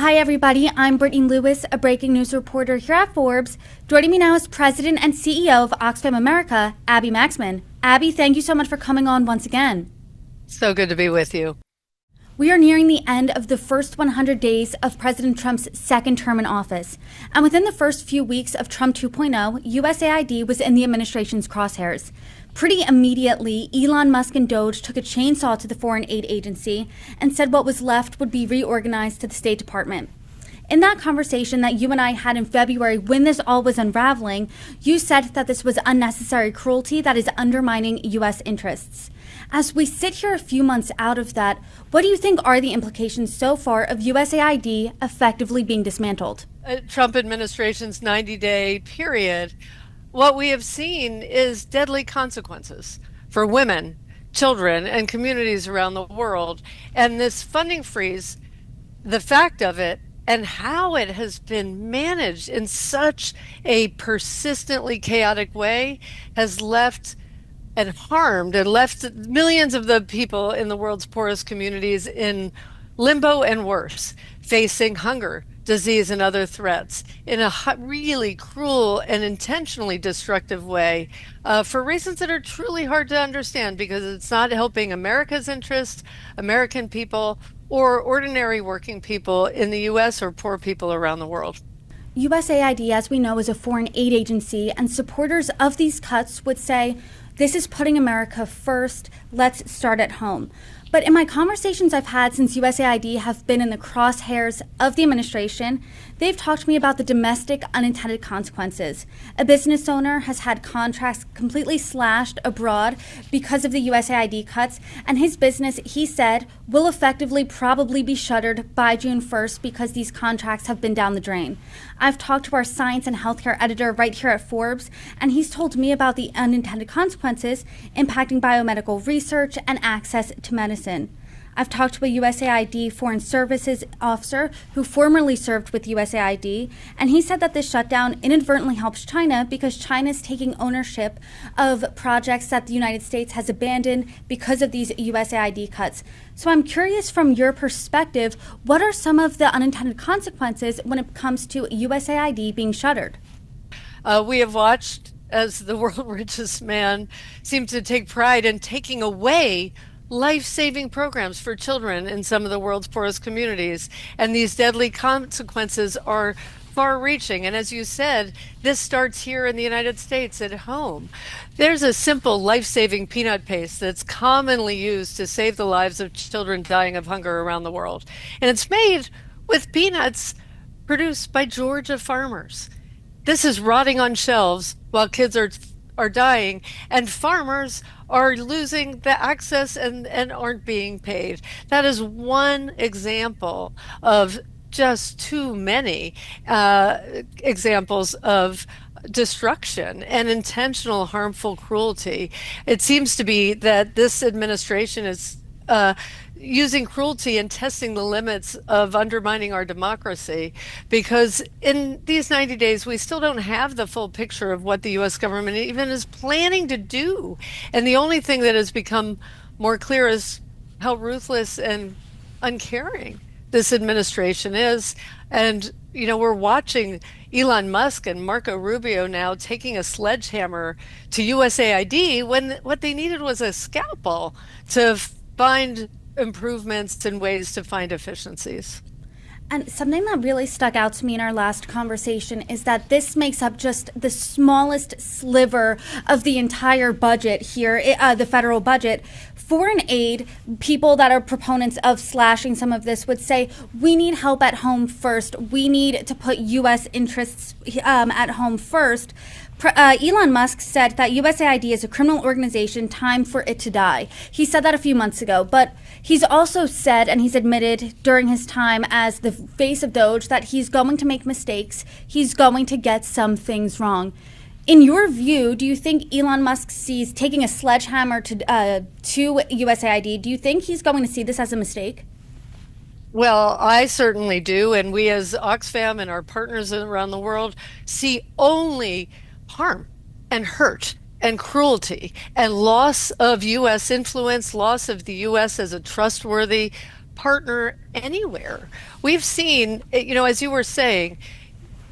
Hi, everybody. I'm Brittany Lewis, a breaking news reporter here at Forbes. Joining me now is President and CEO of Oxfam America, Abby Maxman. Abby, thank you so much for coming on once again. So good to be with you. We are nearing the end of the first 100 days of President Trump's second term in office. And within the first few weeks of Trump 2.0, USAID was in the administration's crosshairs. Pretty immediately, Elon Musk and DOGE took a chainsaw to the foreign aid agency and said what was left would be reorganized to the State Department. In that conversation that you and I had in February when this all was unraveling, you said that this was unnecessary cruelty that is undermining U.S. interests. As we sit here a few months out of that, what do you think are the implications so far of USAID effectively being dismantled? Trump administration's 90-day period, what we have seen is deadly consequences for women, children, and communities around the world. And this funding freeze, the fact of it, and how it has been managed in such a persistently chaotic way has left and harmed and left millions of the people in the world's poorest communities in limbo and worse, facing hunger, disease, and other threats in a really cruel and intentionally destructive way for reasons that are truly hard to understand because it's not helping America's interests, American people, or ordinary working people in the U.S. or poor people around the world. USAID, as we know, is a foreign aid agency, and supporters of these cuts would say, this is putting America first. Let's start at home. But in my conversations I've had since USAID have been in the crosshairs of the administration, they've talked to me about the domestic unintended consequences. A business owner has had contracts completely slashed abroad because of the USAID cuts, and his business, he said, will effectively probably be shuttered by June 1st because these contracts have been down the drain. I've talked to our science and healthcare editor right here at Forbes, and he's told me about the unintended consequences impacting biomedical research and access to medicine. I've talked to a USAID Foreign Services officer who formerly served with USAID, and he said that this shutdown inadvertently helps China because China is taking ownership of projects that the United States has abandoned because of these USAID cuts. So I'm curious from your perspective, what are some of the unintended consequences when it comes to USAID being shuttered? We have watched as the world's richest man seems to take pride in taking away life-saving programs for children in some of the world's poorest communities. And these deadly consequences are far-reaching. And as you said, this starts here in the United States at home. There's a simple life-saving peanut paste that's commonly used to save the lives of children dying of hunger around the world. And it's made with peanuts produced by Georgia farmers. This is rotting on shelves while kids are dying, and farmers are losing the access and aren't being paid. That is one example of just too many examples of destruction and intentional harmful cruelty. It seems to be that this administration is using cruelty and testing the limits of undermining our democracy, because in these 90 days, we still don't have the full picture of what the U.S. government even is planning to do. And the only thing that has become more clear is how ruthless and uncaring this administration is. And, you know, we're watching Elon Musk and Marco Rubio now taking a sledgehammer to USAID when what they needed was a scalpel to find improvements and ways to find efficiencies. And something that really stuck out to me in our last conversation is that this makes up just the smallest sliver of the entire budget here, the federal budget. Foreign aid, people that are proponents of slashing some of this would say, we need help at home first. We need to put U.S. interests at home first. Elon Musk said that USAID is a criminal organization, time for it to die. He said that a few months ago, but he's also said, and he's admitted during his time as the face of DOGE, that he's going to make mistakes. He's going to get some things wrong. In your view, do you think Elon Musk sees taking a sledgehammer to USAID? Do you think he's going to see this as a mistake? Well, I certainly do. And we as Oxfam and our partners around the world see only harm and hurt and cruelty and loss of U.S. influence, loss of the U.S. as a trustworthy partner anywhere. We've seen, as you were saying,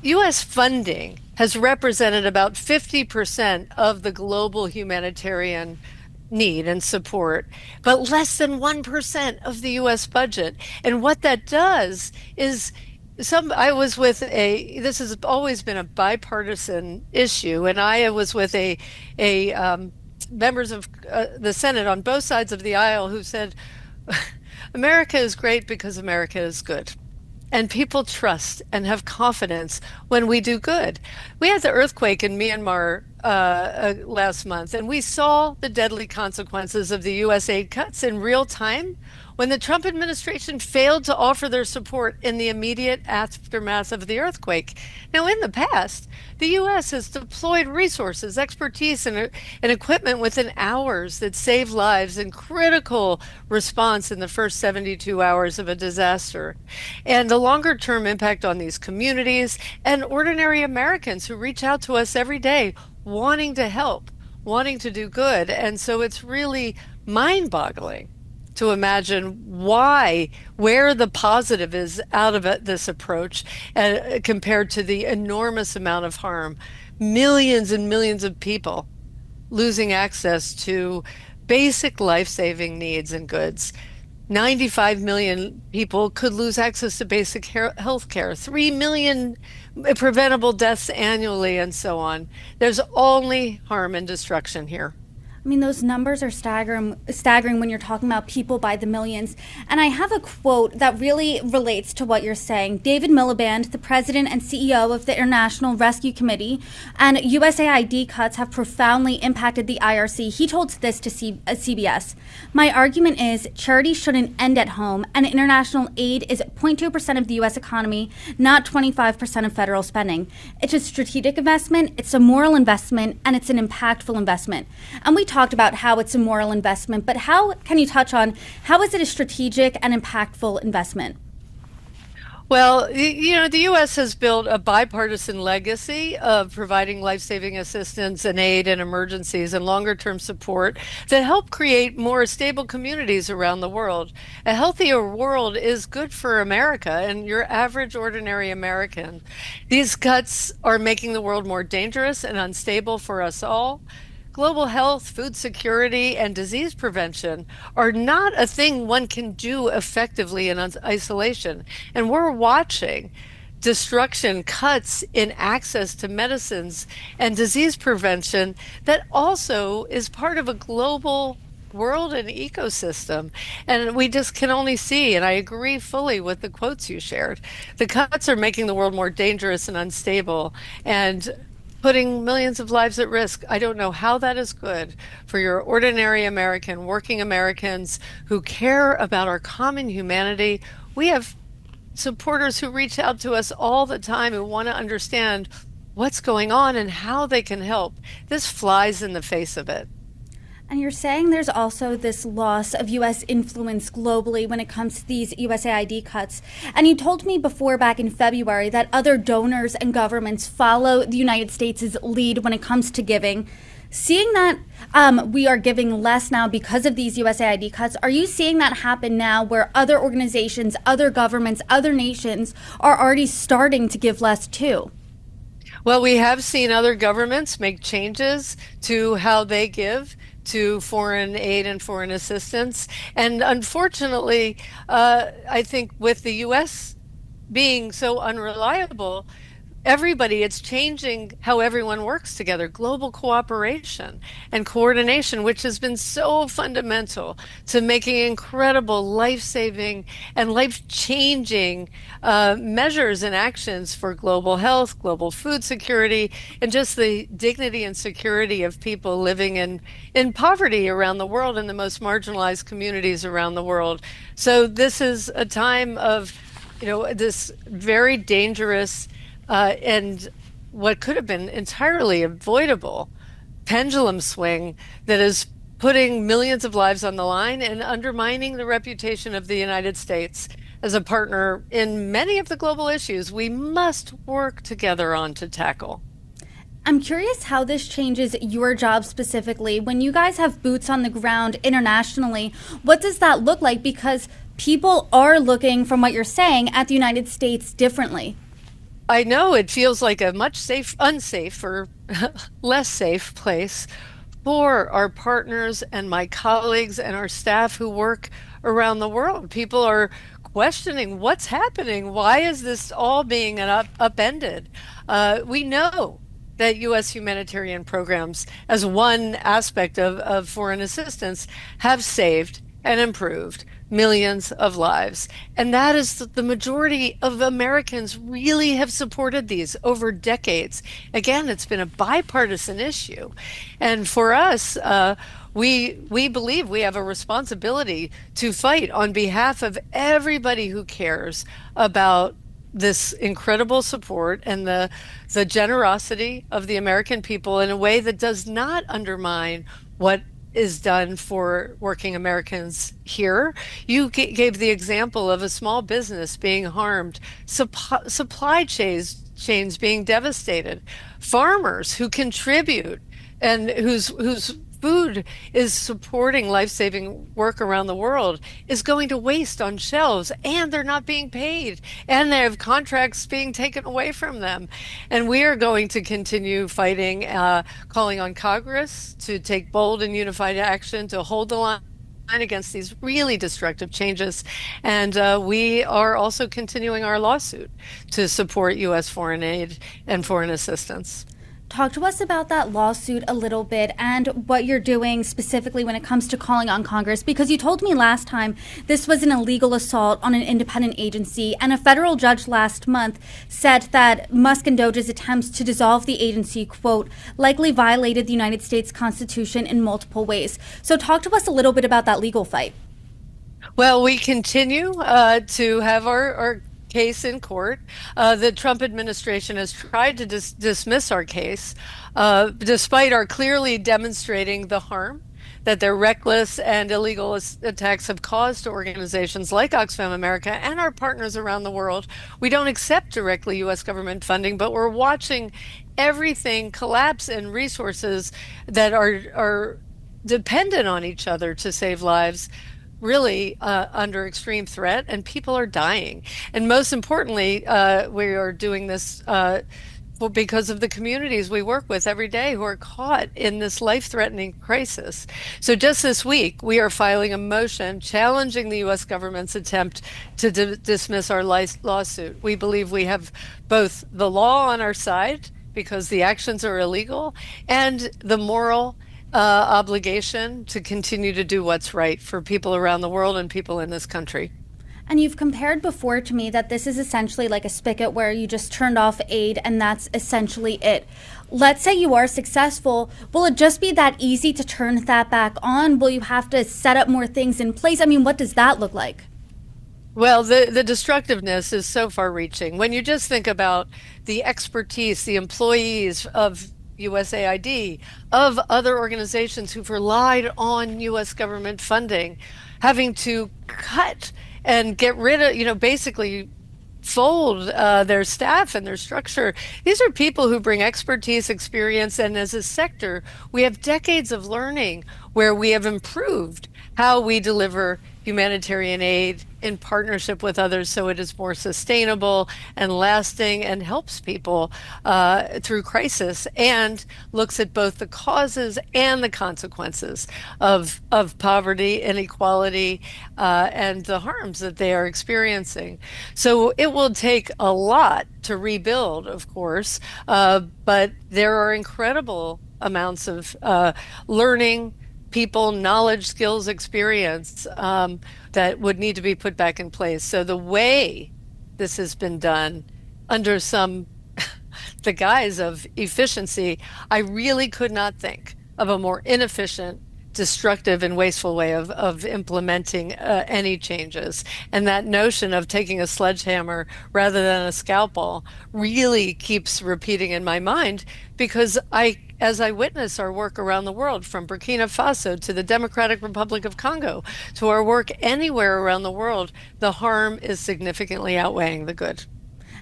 U.S. funding has represented about 50% of the global humanitarian need and support, but less than 1% of the US budget. And what that does is I was with this has always been a bipartisan issue, and I was with a members of the Senate on both sides of the aisle who said, America is great because America is good. And people trust and have confidence when we do good. We had the earthquake in Myanmar last month, and we saw the deadly consequences of the USAID cuts in real time when the Trump administration failed to offer their support in the immediate aftermath of the earthquake. Now, in the past, the U.S. has deployed resources, expertise, and equipment within hours that save lives in critical response in the first 72 hours of a disaster. And the longer term impact on these communities and ordinary Americans who reach out to us every day wanting to help, wanting to do good. And so it's really mind-boggling to imagine where the positive is out of this approach compared to the enormous amount of harm. Millions and millions of people losing access to basic life-saving needs and goods. 95 million people could lose access to basic health care, 3 million preventable deaths annually, and so on. There's only harm and destruction here. I mean, those numbers are staggering when you're talking about people by the millions. And I have a quote that really relates to what you're saying. David Miliband, the president and CEO of the International Rescue Committee, and USAID cuts have profoundly impacted the IRC. He told this to CBS. My argument is charity shouldn't end at home, and international aid is 0.2% of the U.S. economy, not 25% of federal spending. It's a strategic investment, it's a moral investment, and it's an impactful investment. And we talked about how it's a moral investment, but how can you touch on how is it a strategic and impactful investment? Well, the U.S. has built a bipartisan legacy of providing life-saving assistance and aid in emergencies and longer-term support that help create more stable communities around the world. A healthier world is good for America and your average ordinary American. These cuts are making the world more dangerous and unstable for us all. Global health, food security, and disease prevention are not a thing one can do effectively in isolation. And we're watching destruction, cuts in access to medicines and disease prevention that also is part of a global world and ecosystem. And we just can only see, and I agree fully with the quotes you shared, the cuts are making the world more dangerous and unstable and putting millions of lives at risk. I don't know how that is good for your ordinary American, working Americans who care about our common humanity. We have supporters who reach out to us all the time who want to understand what's going on and how they can help. This flies in the face of it. And you're saying there's also this loss of U.S. influence globally when it comes to these USAID cuts. And you told me before, back in February, that other donors and governments follow the United States' lead when it comes to giving. Seeing that we are giving less now because of these USAID cuts, are you seeing that happen now where other organizations, other governments, other nations are already starting to give less too? Well, we have seen other governments make changes to how they give to foreign aid and foreign assistance. And unfortunately, I think with the U.S. being so unreliable, it's changing how everyone works together. Global cooperation and coordination, which has been so fundamental to making incredible life-saving and life-changing measures and actions for global health, global food security, and just the dignity and security of people living in poverty around the world, in the most marginalized communities around the world. So this is a time of, this very dangerous and what could have been entirely avoidable pendulum swing that is putting millions of lives on the line and undermining the reputation of the United States as a partner in many of the global issues we must work together on to tackle. I'm curious how this changes your job specifically. When you guys have boots on the ground internationally, what does that look like? Because people are looking, from what you're saying, at the United States differently. I know it feels like a much unsafe or less safe place for our partners and my colleagues and our staff who work around the world. People are questioning what's happening. Why is this all being upended? We know that U.S. humanitarian programs, as one aspect of foreign assistance, have saved and improved millions of lives. And that is the majority of Americans really have supported these over decades. Again, it's been a bipartisan issue. And for us, we believe we have a responsibility to fight on behalf of everybody who cares about this incredible support and the generosity of the American people in a way that does not undermine what is done for working Americans here. You gave the example of a small business being harmed, supply chains being devastated, farmers who contribute and whose food is supporting life-saving work around the world is going to waste on shelves, and they're not being paid, and they have contracts being taken away from them. And we are going to continue fighting, calling on Congress to take bold and unified action to hold the line against these really destructive changes. And we are also continuing our lawsuit to support U.S. foreign aid and foreign assistance. Talk to us about that lawsuit a little bit and what you're doing specifically when it comes to calling on Congress, because you told me last time this was an illegal assault on an independent agency, and a federal judge last month said that Musk and DOGE's attempts to dissolve the agency, quote, likely violated the United States Constitution in multiple ways. So talk to us a little bit about that legal fight. Well, we continue to have our case in court. The Trump administration has tried to dismiss our case, despite our clearly demonstrating the harm that their reckless and illegal attacks have caused to organizations like Oxfam America and our partners around the world. We don't accept directly U.S. government funding, but we're watching everything collapse and resources that are dependent on each other to save lives really under extreme threat, and people are dying. And most importantly, we are doing this because of the communities we work with every day who are caught in this life-threatening crisis. So just this week, we are filing a motion challenging the U.S. government's attempt to dismiss our lawsuit. We believe we have both the law on our side because the actions are illegal, and the moral obligation to continue to do what's right for people around the world and people in this country. And you've compared before to me that this is essentially like a spigot where you just turned off aid and that's essentially it. Let's say you are successful. Will it just be that easy to turn that back on? Will you have to set up more things in place? I mean, what does that look like? Well, the destructiveness is so far reaching. When you just think about the expertise, the employees of USAID, of other organizations who've relied on U.S. government funding, having to cut and get rid of, basically fold their staff and their structure. These are people who bring expertise, experience, and as a sector, we have decades of learning where we have improved how we deliver humanitarian aid in partnership with others so it is more sustainable and lasting and helps people through crisis, and looks at both the causes and the consequences of poverty, inequality, and the harms that they are experiencing. So it will take a lot to rebuild, of course, but there are incredible amounts of learning, people, knowledge, skills, experience that would need to be put back in place. So the way this has been done under the guise of efficiency, I really could not think of a more inefficient, destructive, and wasteful way of implementing any changes. And that notion of taking a sledgehammer rather than a scalpel really keeps repeating in my mind, because as I witness our work around the world, from Burkina Faso to the Democratic Republic of Congo, to our work anywhere around the world, the harm is significantly outweighing the good.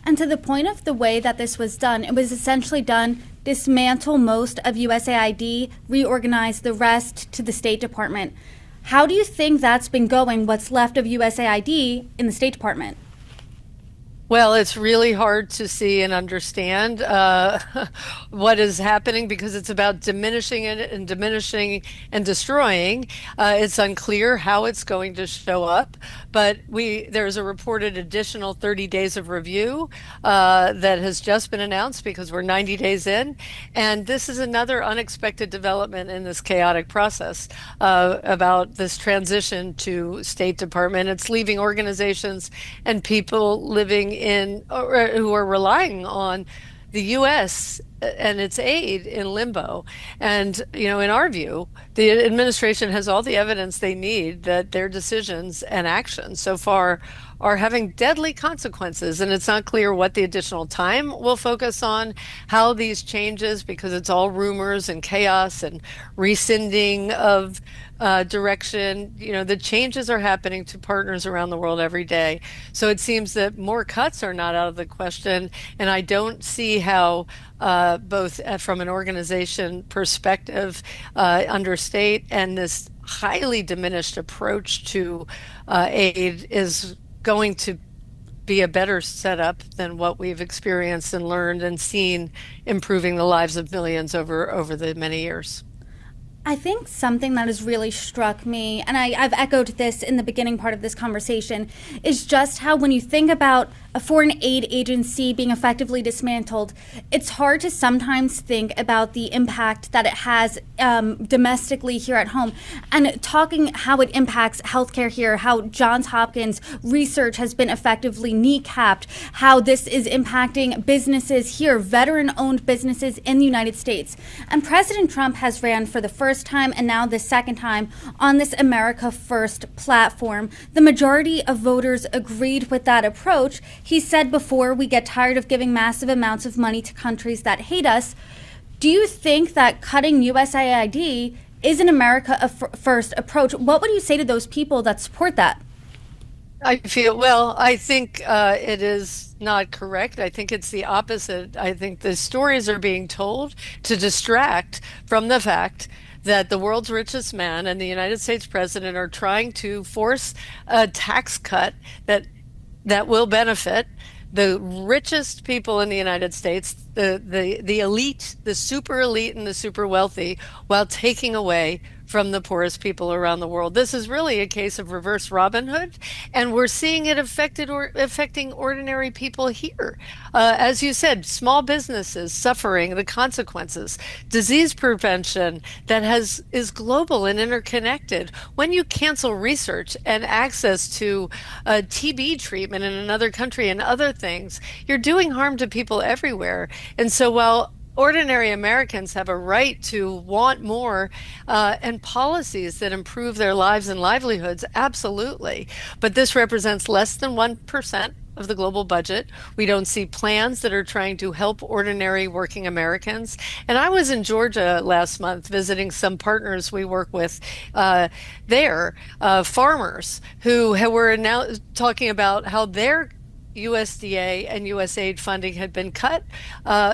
And to the point of the way that this was done, it was essentially done dismantle most of USAID, reorganize the rest to the State Department. How do you think that's been going, what's left of USAID in the State Department? Well, it's really hard to see and understand what is happening because it's about diminishing it and diminishing and destroying. It's unclear how it's going to show up, but there's a reported additional 30 days of review that has just been announced because we're 90 days in, and this is another unexpected development in this chaotic process about this transition to State Department. It's leaving organizations and people living in or who are relying on the US and its aid in limbo. And, in our view, the administration has all the evidence they need that their decisions and actions so far are having deadly consequences. And it's not clear what the additional time will focus on, how these changes, because it's all rumors and chaos and rescinding of direction. The changes are happening to partners around the world every day. So it seems that more cuts are not out of the question. And I don't see how both from an organization perspective under state and this highly diminished approach to aid is going to be a better setup than what we've experienced and learned and seen improving the lives of millions over the many years. I think something that has really struck me, and I've echoed this in the beginning part of this conversation, is just how when you think about a foreign aid agency being effectively dismantled, it's hard to sometimes think about the impact that it has domestically here at home. And talking how it impacts healthcare here, how Johns Hopkins research has been effectively kneecapped, how this is impacting businesses here, veteran-owned businesses in the United States. And President Trump has ran for the first time and now the second time on this America First platform. The majority of voters agreed with that approach. He said before, we get tired of giving massive amounts of money to countries that hate us. Do you think that cutting USAID is an America First approach? What would you say to those people that support that? I think it is not correct. I think it's the opposite. I think the stories are being told to distract from the fact that the world's richest man and the United States president are trying to force a tax cut that will benefit the richest people in the United States, the elite, the super elite and the super wealthy, while taking away from the poorest people around the world. This is really a case of reverse Robinhood, and we're seeing it affecting ordinary people here. As you said, small businesses suffering the consequences, disease prevention is global and interconnected. When you cancel research and access to TB treatment in another country and other things, you're doing harm to people everywhere. And so while ordinary Americans have a right to want more and policies that improve their lives and livelihoods, absolutely. But this represents less than 1% of the global budget. We don't see plans that are trying to help ordinary working Americans. And I was in Georgia last month visiting some partners we work with there, farmers who were now talking about how their USDA and USAID funding had been cut,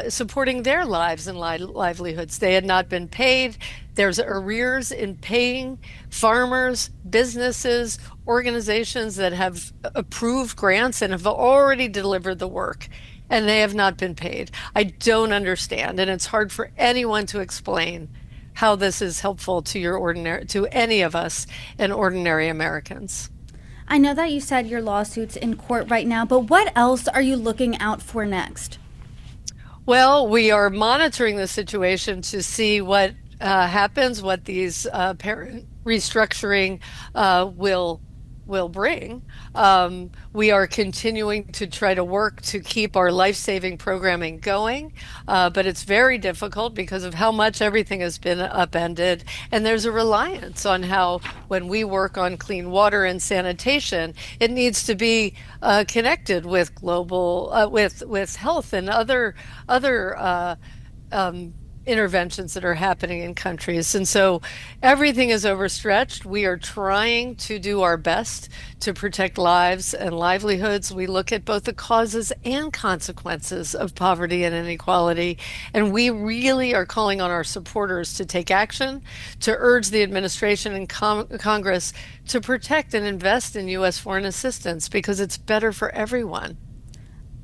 supporting their lives and livelihoods. They had not been paid. There's arrears in paying farmers, businesses, organizations that have approved grants and have already delivered the work, and they have not been paid. I don't understand, and it's hard for anyone to explain how this is helpful to any of us and ordinary Americans. I know that you said your lawsuit's in court right now, but what else are you looking out for next? Well, we are monitoring the situation to see what happens, what these parent restructuring will bring. We are continuing to try to work to keep our life-saving programming going, but it's very difficult because of how much everything has been upended. And there's a reliance on how, when we work on clean water and sanitation, it needs to be connected with global, with health and other interventions that are happening in countries. And so everything is overstretched. We are trying to do our best to protect lives and livelihoods. We look at both the causes and consequences of poverty and inequality. And we really are calling on our supporters to take action, to urge the administration and Congress to protect and invest in U.S. foreign assistance because it's better for everyone.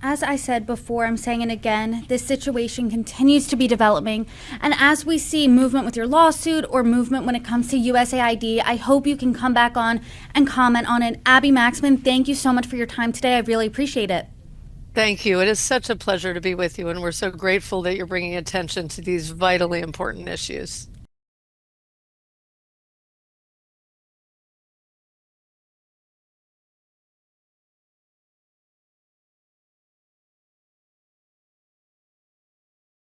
As I said before, I'm saying it again, this situation continues to be developing. And as we see movement with your lawsuit or movement when it comes to USAID, I hope you can come back on and comment on it. Abby Maxman, thank you so much for your time today. I really appreciate it. Thank you. It is such a pleasure to be with you, and we're so grateful that you're bringing attention to these vitally important issues.